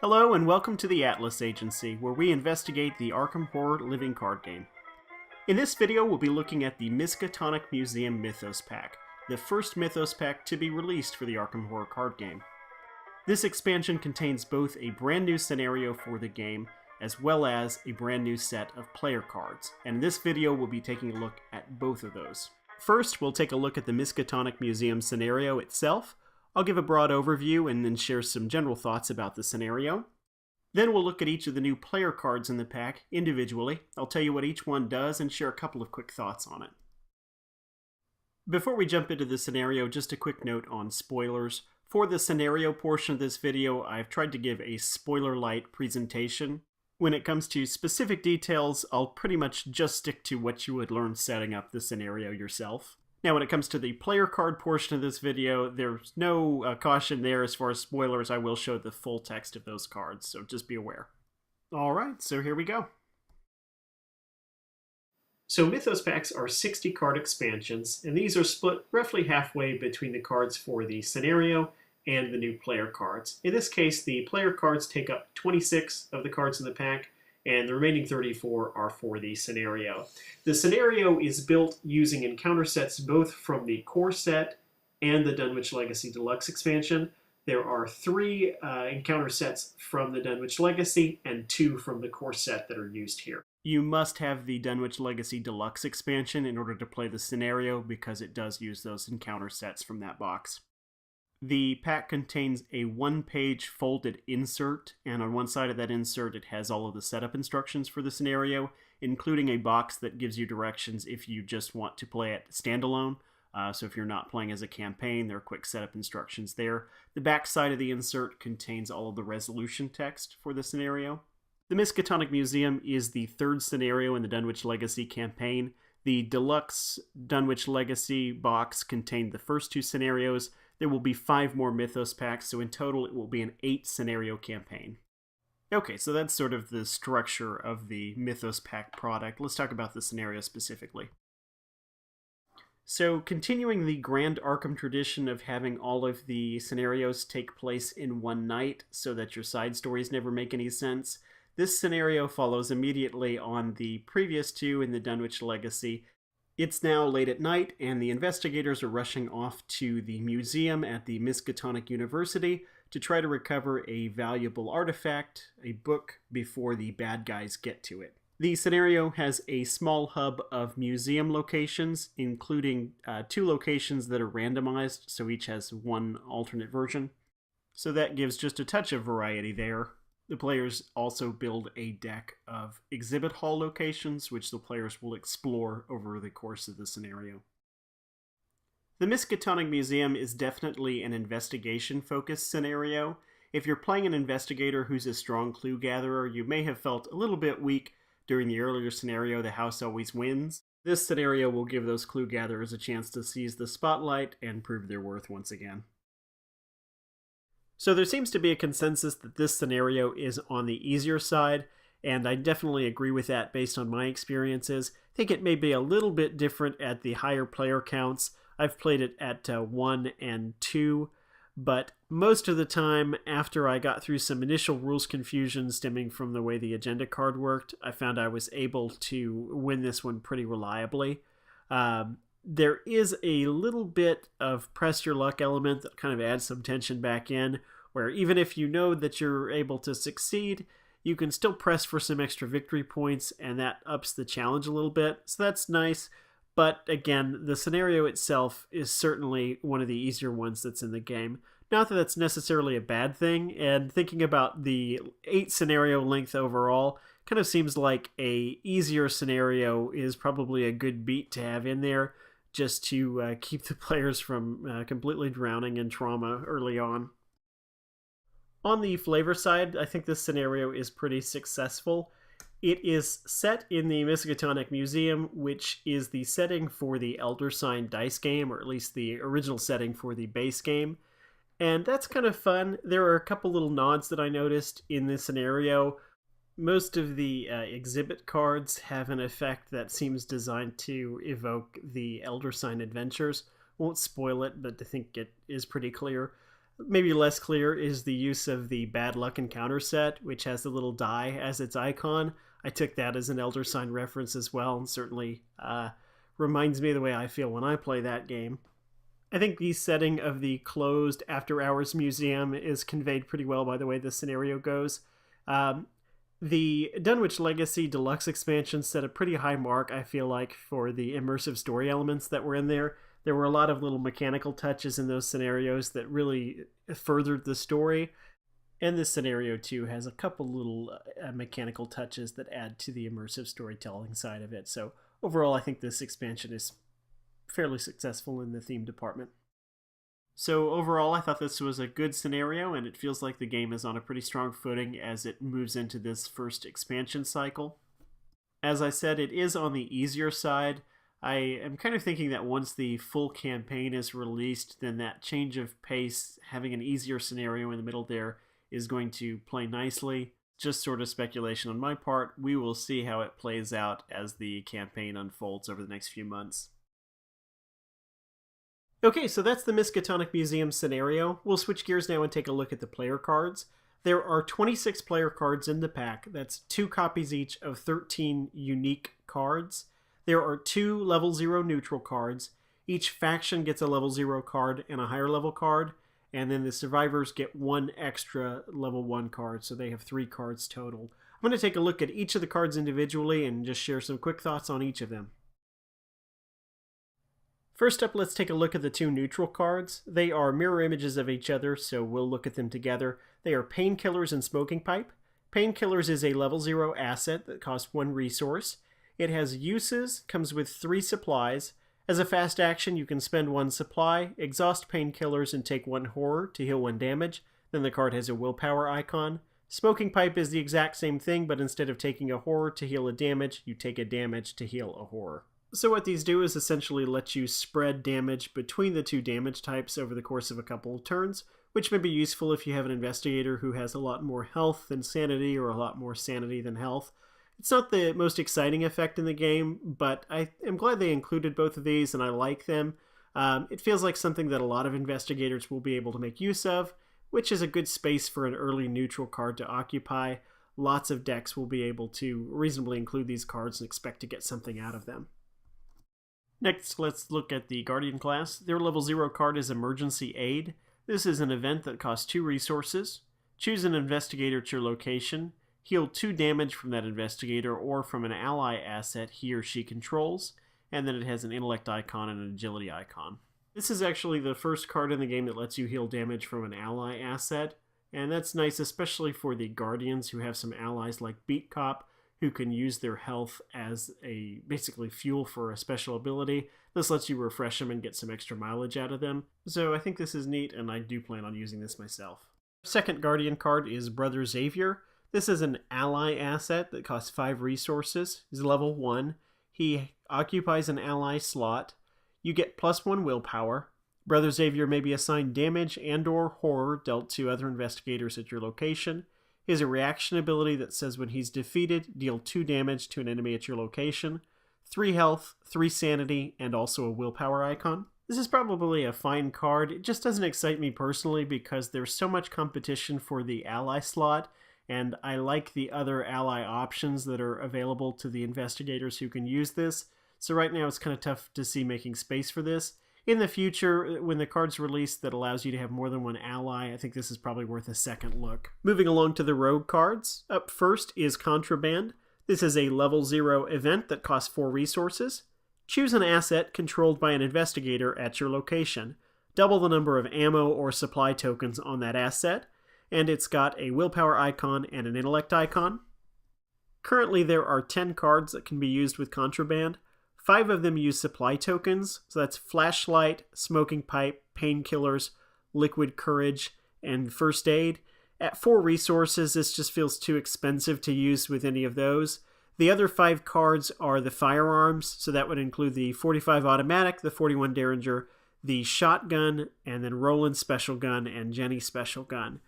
Hello and welcome to the Atlas Agency, where we investigate the Arkham Horror living card game. In this video, we'll be looking at the Miskatonic Museum Mythos Pack, the first Mythos Pack to be released for the Arkham Horror card game. This expansion contains both a brand new scenario for the game, as well as a brand new set of player cards, and in this video we'll be taking a look at both of those. First, we'll take a look at the Miskatonic Museum scenario itself. I'll give a broad overview and then share some general thoughts about the scenario. Then we'll look at each of the new player cards in the pack individually. I'll tell you what each one does and share a couple of quick thoughts on it. Before we jump into the scenario, just a quick note on spoilers. For the scenario portion of this video, I've tried to give a spoiler-light presentation. When it comes to specific details, I'll pretty much just stick to what you would learn setting up the scenario yourself. Now, when it comes to the player card portion of this video, there's no caution there as far as spoilers. I will show the full text of those cards, so just be aware. Alright, so here we go. So Mythos Packs are 60 card expansions, and these are split roughly halfway between the cards for the scenario and the new player cards. In this case, the player cards take up 26 of the cards in the pack, and the remaining 34 are for the scenario. The scenario is built using encounter sets both from the core set and the Dunwich Legacy Deluxe expansion. There are 3 encounter sets from the Dunwich Legacy and 2 from the core set that are used here. You must have the Dunwich Legacy Deluxe expansion in order to play the scenario because it does use those encounter sets from that box. The pack contains a one-page folded insert, and on one side of that insert it has all of the setup instructions for the scenario, including a box that gives you directions if you just want to play it standalone. So if you're not playing as a campaign, there are quick setup instructions there. The back side of the insert contains all of the resolution text for the scenario. The Miskatonic Museum is the 3rd scenario in the Dunwich Legacy campaign. The Deluxe Dunwich Legacy box contained the first 2 scenarios. There will be 5 more Mythos packs, so in total it will be an 8 scenario campaign. Okay, so that's sort of the structure of the Mythos Pack product. Let's talk about the scenario specifically. So, continuing the Grand Arkham tradition of having all of the scenarios take place in one night so that your side stories never make any sense, this scenario follows immediately on the previous 2 in the Dunwich Legacy. It's now late at night, and the investigators are rushing off to the museum at the Miskatonic University to try to recover a valuable artifact, a book, before the bad guys get to it. The scenario has a small hub of museum locations, including 2 locations that are randomized, so each has 1 alternate version. So that gives just a touch of variety there. The players also build a deck of exhibit hall locations, which the players will explore over the course of the scenario. The Miskatonic Museum is definitely an investigation-focused scenario. If you're playing an investigator who's a strong clue gatherer, you may have felt a little bit weak during the earlier scenario, The House Always Wins. This scenario will give those clue gatherers a chance to seize the spotlight and prove their worth once again. So there seems to be a consensus that this scenario is on the easier side, and I definitely agree with that based on my experiences. I think it may be a little bit different at the higher player counts. I've played it at 1 and 2, but most of the time after I got through some initial rules confusion stemming from the way the agenda card worked, I found I was able to win this one pretty reliably. There is a little bit of press your luck element that kind of adds some tension back in, where even if you know that you're able to succeed, you can still press for some extra victory points, and that ups the challenge a little bit, so that's nice. But again, the scenario itself is certainly one of the easier ones that's in the game. Not that that's necessarily a bad thing, and thinking about the 8 scenario length overall, kind of seems like a easier scenario is probably a good beat to have in there, just to keep the players from completely drowning in trauma early on. On the flavor side, I think this scenario is pretty successful. It is set in the Miskatonic Museum, which is the setting for the Elder Sign dice game, or at least the original setting for the base game. And that's kind of fun. There are a couple little nods that I noticed in this scenario. Most of the exhibit cards have an effect that seems designed to evoke the Elder Sign adventures. Won't spoil it, but I think it is pretty clear. Maybe less clear is the use of the Bad Luck Encounter set, which has the little die as its icon. I took that as an Elder Sign reference as well, and certainly reminds me of the way I feel when I play that game. I think the setting of the closed after-hours museum is conveyed pretty well by the way the scenario goes. The Dunwich Legacy Deluxe expansion set a pretty high mark, I feel like, for the immersive story elements that were in there. There were a lot of little mechanical touches in those scenarios that really furthered the story. And this scenario, too, has a couple little mechanical touches that add to the immersive storytelling side of it. So overall, I think this expansion is fairly successful in the theme department. So overall, I thought this was a good scenario, and it feels like the game is on a pretty strong footing as it moves into this first expansion cycle. As I said, it is on the easier side. I am kind of thinking that once the full campaign is released, then that change of pace, having an easier scenario in the middle there, is going to play nicely. Just sort of speculation on my part. We will see how it plays out as the campaign unfolds over the next few months. Okay, so that's the Miskatonic Museum scenario. We'll switch gears now and take a look at the player cards. There are 26 player cards in the pack. That's 2 copies each of 13 unique cards. There are 2 level 0 neutral cards. Each faction gets a level 0 card and a higher level card, and then the survivors get 1 extra level 1 card, so they have 3 cards total. I'm going to take a look at each of the cards individually and just share some quick thoughts on each of them. First up, let's take a look at the 2 neutral cards. They are mirror images of each other, so we'll look at them together. They are Painkillers and Smoking Pipe. Painkillers is a level 0 asset that costs 1 resource. It has uses, comes with 3 supplies. As a fast action, you can spend 1 supply, exhaust Painkillers, and take 1 horror to heal 1 damage. Then the card has a willpower icon. Smoking Pipe is the exact same thing, but instead of taking a horror to heal a damage, you take a damage to heal a horror. So what these do is essentially let you spread damage between the 2 damage types over the course of a couple of turns, which may be useful if you have an investigator who has a lot more health than sanity or a lot more sanity than health. It's not the most exciting effect in the game, but I am glad they included both of these and I like them. It feels like something that a lot of investigators will be able to make use of, which is a good space for an early neutral card to occupy. Lots of decks will be able to reasonably include these cards and expect to get something out of them. Next, let's look at the Guardian class. Their level 0 card is Emergency Aid. This is an event that costs 2 resources. Choose an investigator to your location. Heal 2 damage from that investigator or from an ally asset he or she controls. And then it has an intellect icon and an agility icon. This is actually the first card in the game that lets you heal damage from an ally asset. And that's nice, especially for the Guardians who have some allies like Beat Cop, who can use their health as a basically fuel for a special ability. This lets you refresh them and get some extra mileage out of them. So I think this is neat, and I do plan on using this myself. Second Guardian card is Brother Xavier. This is an ally asset that costs 5 resources. He's level 1. He occupies an ally slot. You get +1 willpower. Brother Xavier may be assigned damage and or horror dealt to other investigators at your location. He has a reaction ability that says when he's defeated, deal 2 damage to an enemy at your location, 3 health, 3 sanity, and also a willpower icon. This is probably a fine card. It just doesn't excite me personally because there's so much competition for the ally slot, and I like the other ally options that are available to the investigators who can use this. So right now it's kind of tough to see making space for this. In the future, when the card's released that allows you to have more than 1 ally, I think this is probably worth a second look. Moving along to the rogue cards. Up first is Contraband. This is a level 0 event that costs 4 resources. Choose an asset controlled by an investigator at your location. Double the number of ammo or supply tokens on that asset, and it's got a willpower icon and an intellect icon. Currently there are 10 cards that can be used with Contraband. 5 of them use supply tokens, so that's Flashlight, Smoking Pipe, Painkillers, Liquid Courage, and First Aid. At 4 resources, this just feels too expensive to use with any of those. The other 5 cards are the firearms, so that would include the 45 automatic, the 41 Derringer, the shotgun, and then Roland special gun and Jenny special gun.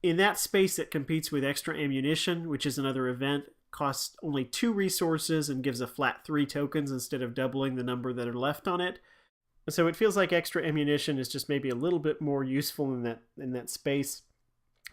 In that space, it competes with extra ammunition, which is another event. Costs only 2 resources and gives a flat 3 tokens instead of doubling the number that are left on it. So it feels like extra ammunition is just maybe a little bit more useful in that space.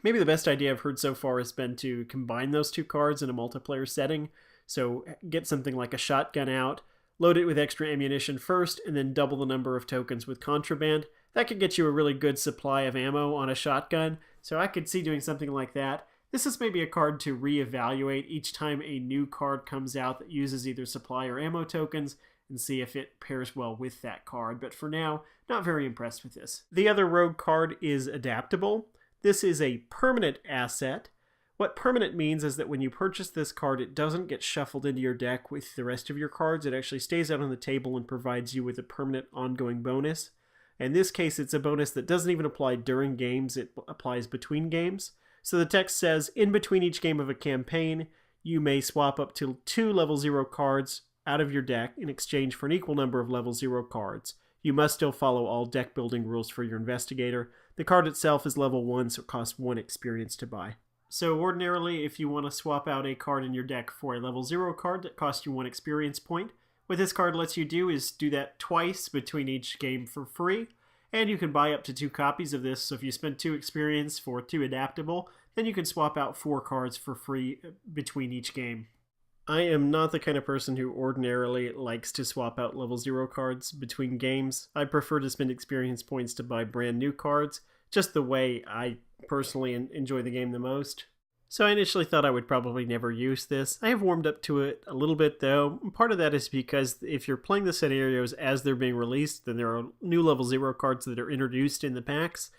Maybe the best idea I've heard so far has been to combine those two cards in a multiplayer setting. So get something like a shotgun out, load it with extra ammunition first, and then double the number of tokens with Contraband. That could get you a really good supply of ammo on a shotgun, so I could see doing something like that. This is maybe a card to reevaluate each time a new card comes out that uses either supply or ammo tokens, and see if it pairs well with that card. But for now, not very impressed with this. The other rogue card is Adaptable. This is a permanent asset. What permanent means is that when you purchase this card, it doesn't get shuffled into your deck with the rest of your cards. It actually stays out on the table and provides you with a permanent ongoing bonus. In this case, it's a bonus that doesn't even apply during games, it applies between games. So the text says, in between each game of a campaign, you may swap up to 2 level 0 cards out of your deck in exchange for an equal number of level 0 cards. You must still follow all deck building rules for your investigator. The card itself is level 1, so it costs 1 experience to buy. So ordinarily, if you want to swap out a card in your deck for a level 0 card that costs you 1 experience point, what this card lets you do is do that twice between each game for free, and you can buy up to 2 copies of this. So if you spend 2 experience for 2 Adaptable, then you can swap out 4 cards for free between each game. I am not the kind of person who ordinarily likes to swap out level 0 cards between games. I prefer to spend experience points to buy brand new cards, just the way I personally enjoy the game the most. So I initially thought I would probably never use this. I have warmed up to it a little bit though. Part of that is because if you're playing the scenarios as they're being released, then there are new level 0 cards that are introduced in the packs.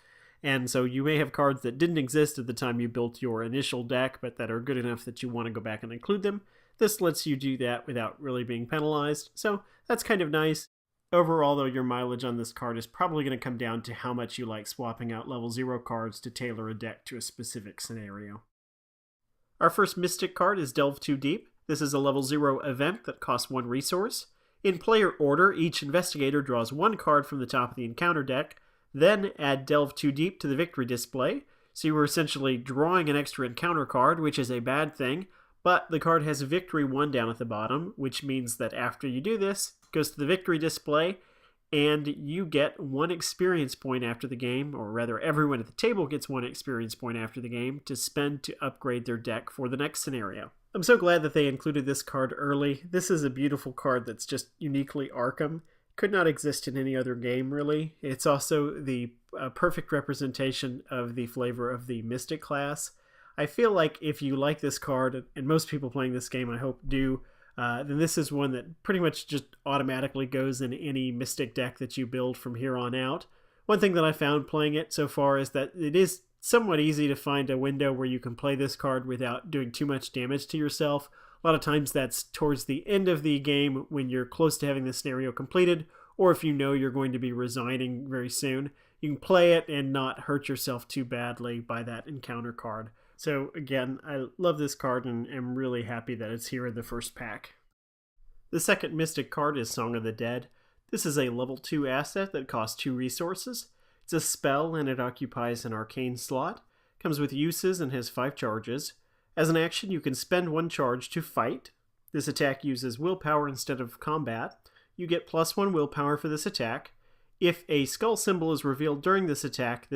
And so you may have cards that didn't exist at the time you built your initial deck, but that are good enough that you want to go back and include them. This lets you do that without really being penalized, so that's kind of nice. Overall, though, your mileage on this card is probably going to come down to how much you like swapping out level 0 cards to tailor a deck to a specific scenario. Our first Mystic card is Delve Too Deep. This is a level 0 event that costs 1 resource. In player order, each investigator draws 1 card from the top of the encounter deck, then add Delve Too Deep to the victory display. So you were essentially drawing an extra encounter card, which is a bad thing, but the card has Victory 1 down at the bottom, which means that after you do this, it goes to the victory display, and you get 1 experience point after the game, or rather everyone at the table gets 1 experience point after the game to spend to upgrade their deck for the next scenario. I'm so glad that they included this card early. This is a beautiful card that's just uniquely Arkham. Could not exist in any other game, really. It's also the perfect representation of the flavor of the Mystic class. I feel like if you like this card, and most people playing this game I hope do, then this is one that pretty much just automatically goes in any Mystic deck that you build from here on out. One thing that I found playing it so far is that it is somewhat easy to find a window where you can play this card without doing too much damage to yourself. A lot of times that's towards the end of the game when you're close to having the scenario completed, or if you know you're going to be resigning very soon. You can play it and not hurt yourself too badly by that encounter card. So again, I love this card and am really happy that it's here in the first pack. The second Mystic card is Song of the Dead. This is a level 2 asset that costs 2 resources. It's a spell and it occupies an arcane slot. Comes with uses and has 5 charges. As an action, you can spend 1 charge to fight. This attack uses willpower instead of combat. You get +1 willpower for this attack. If a skull symbol is revealed during this attack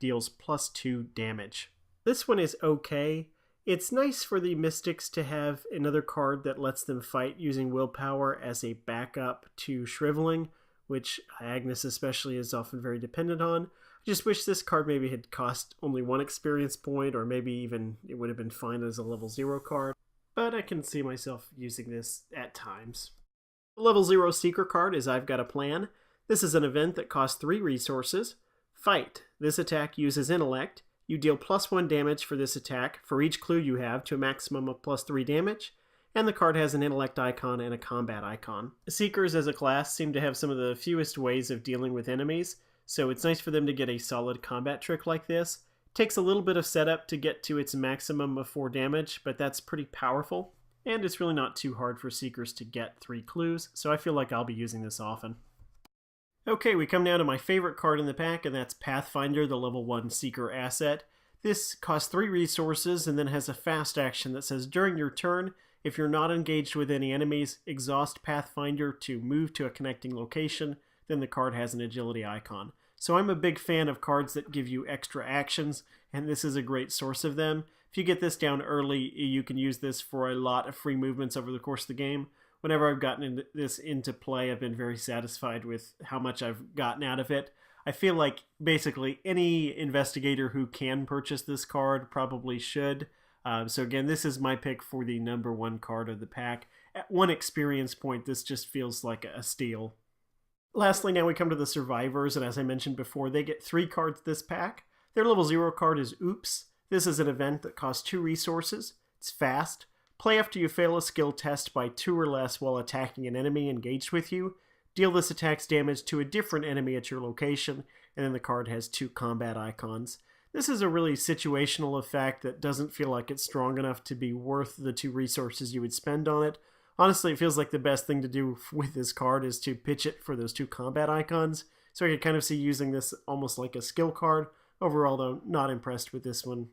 deals +2 damage. This one is okay. It's nice for the Mystics to have another card that lets them fight using willpower as a backup to Shriveling, which Agnes especially is often very dependent on. I just wish this card maybe had cost only 1 experience point, or maybe even it would have been fine as a level 0 card, but I can see myself using this at times. The level 0 Seeker card is I've Got a Plan. This is an event that costs 3 resources. Fight. This attack uses Intellect. You deal +1 damage for this attack for each clue you have to a maximum of +3 damage, and the card has an Intellect icon and a Combat icon. Seekers as a class seem to have some of the fewest ways of dealing with enemies, so it's nice for them to get a solid combat trick like this. It takes a little bit of setup to get to its maximum of 4 damage, but that's pretty powerful, and it's really not too hard for Seekers to get 3 clues, so I feel like I'll be using this often. Okay, we come now to my favorite card in the pack, and that's Pathfinder, the level 1 Seeker asset. This costs 3 resources and then has a fast action that says during your turn, if you're not engaged with any enemies, exhaust Pathfinder to move to a connecting location. then the card has an agility icon. So I'm a big fan of cards that give you extra actions, and this is a great source of them. If you get this down early, you can use this for a lot of free movements over the course of the game. Whenever I've gotten this into play, I've been very satisfied with how much I've gotten out of it. I feel like basically any investigator who can purchase this card probably should. So again, this is my pick for the #1 card of the pack. At 1 experience point, this just feels like a steal. Lastly, now we come to the survivors, and as I mentioned before, they get 3 cards this pack. Their level 0 card is Oops. This is an event that costs 2 resources. It's fast. Play after you fail a skill test by 2 or less while attacking an enemy engaged with you. Deal this attack's damage to a different enemy at your location, and then the card has 2 combat icons. This is a really situational effect that doesn't feel like it's strong enough to be worth the 2 resources you would spend on it. Honestly, it feels like the best thing to do with this card is to pitch it for those 2 combat icons, so I could kind of see using this almost like a skill card. Overall, though, not impressed with this one.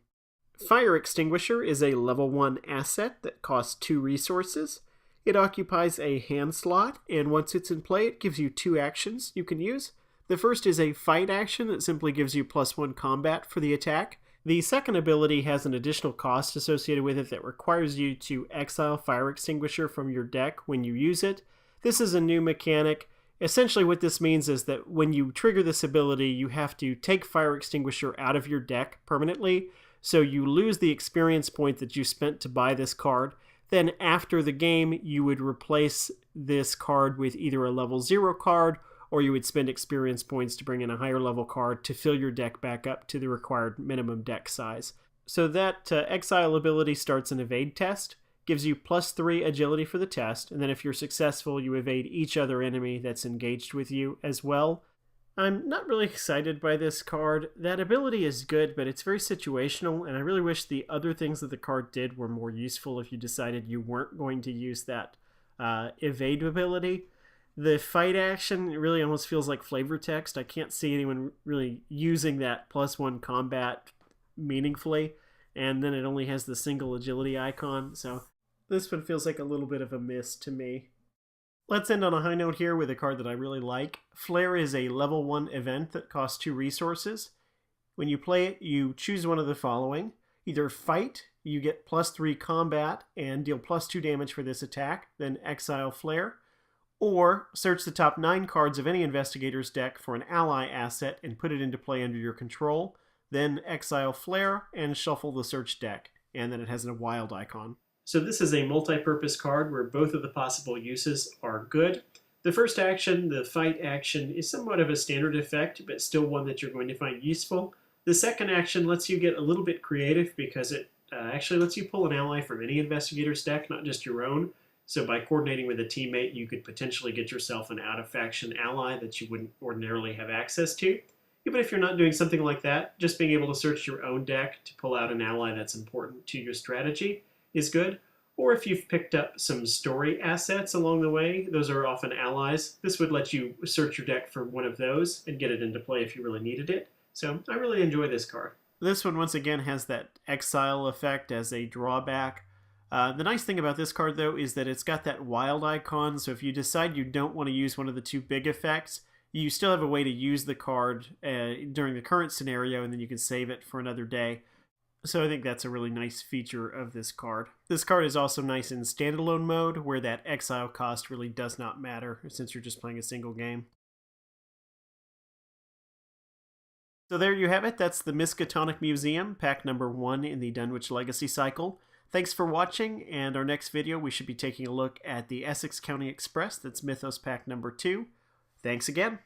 Fire Extinguisher is a level 1 asset that costs 2 resources. It occupies a hand slot, and once it's in play, it gives you 2 actions you can use. The first is a fight action that simply gives you +1 combat for the attack. The second ability has an additional cost associated with it that requires you to exile Fire Extinguisher from your deck when you use it. This is a new mechanic. Essentially what this means is that when you trigger this ability, you have to take Fire Extinguisher out of your deck permanently, so you lose the experience point that you spent to buy this card. Then after the game, you would replace this card with either a level 0 card, or you would spend experience points to bring in a higher level card to fill your deck back up to the required minimum deck size. So that exile ability starts an evade test, gives you +3 agility for the test, and then if you're successful, you evade each other enemy that's engaged with you as well. I'm not really excited by this card. That ability is good, but it's very situational, and I really wish the other things that the card did were more useful if you decided you weren't going to use that evade ability. The fight action really almost feels like flavor text. I can't see anyone really using that +1 combat meaningfully, and then it only has the single agility icon, so this one feels like a little bit of a miss to me. Let's end on a high note here with a card that I really like. Flare is a level 1 event that costs 2 resources. When you play it, you choose one of the following. Either fight, you get +3 combat and deal +2 damage for this attack, then exile Flare. Or search the top 9 cards of any investigator's deck for an ally asset and put it into play under your control, then exile Flare and shuffle the search deck, and then it has a wild icon. So this is a multi-purpose card where both of the possible uses are good. The first action, the fight action, is somewhat of a standard effect, but still one that you're going to find useful. The second action lets you get a little bit creative because it actually lets you pull an ally from any investigator's deck, not just your own. So by coordinating with a teammate, you could potentially get yourself an out-of-faction ally that you wouldn't ordinarily have access to. Even if you're not doing something like that, just being able to search your own deck to pull out an ally that's important to your strategy is good. Or if you've picked up some story assets along the way, those are often allies. This would let you search your deck for one of those and get it into play if you really needed it. So I really enjoy this card. This one once again has that exile effect as a drawback. The nice thing about this card, though, is that it's got that wild icon, so if you decide you don't want to use one of the 2 big effects, you still have a way to use the card during the current scenario, and then you can save it for another day. So I think that's a really nice feature of this card. This card is also nice in standalone mode, where that exile cost really does not matter, since you're just playing a single game. So there you have it. That's the Miskatonic Museum, pack #1 in the Dunwich Legacy cycle. Thanks for watching, and our next video we should be taking a look at the Essex County Express. That's Mythos Pack #2. Thanks again.